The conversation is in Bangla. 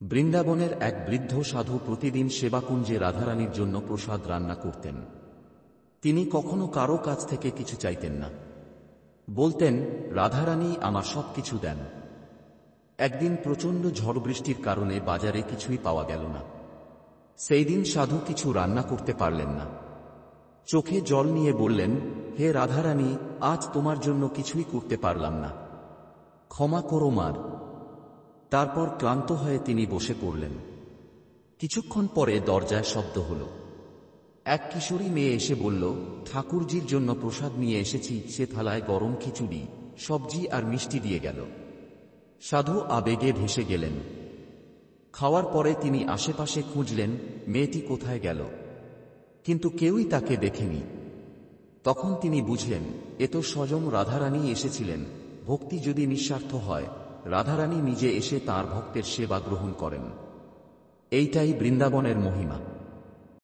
বৃন্দাবনের এক বৃদ্ধ সাধু প্রতিদিন সেবাকুঞ্জে রাধারানীর জন্য প্রসাদ রান্না করতেন। তিনি কখনো কারো কাছ থেকে কিছু চাইতেন না। বলতেন, রাধারানী আমার সবকিছু দেন। একদিন প্রচণ্ড ঝড় বৃষ্টির কারণে বাজারে কিছুই পাওয়া গেল না। সেই দিন সাধু কিছু রান্না করতে পারলেন না। চোখে জল নিয়ে বললেন, হে রাধারানী, আজ তোমার জন্য কিছুই করতে পারলাম না, ক্ষমা করো মার। তারপর ক্লান্ত হয়ে তিনি বসে পড়লেন। কিছুক্ষণ পরে দরজায় শব্দ হল। এক কিশোরী মেয়ে এসে বলল, ঠাকুরজির জন্য প্রসাদ নিয়ে এসেছি। সে থালায় গরম খিচুড়ি, সবজি আর মিষ্টি দিয়ে গেল। সাধু আবেগে ভেসে গেলেন। খাওয়ার পরে তিনি আশেপাশে খুঁজলেন, মেয়েটি কোথায় গেল, কিন্তু কেউই তাকে দেখেনি। তখন তিনি বুঝলেন, এ তো স্বয়ং রাধারানী এসেছিলেন। ভক্তি যদি নিঃস্বার্থ হয়, রাধারানী নিজে এসে তাঁর ভক্তের সেবা গ্রহণ করেন। এইটাই বৃন্দাবনের মহিমা।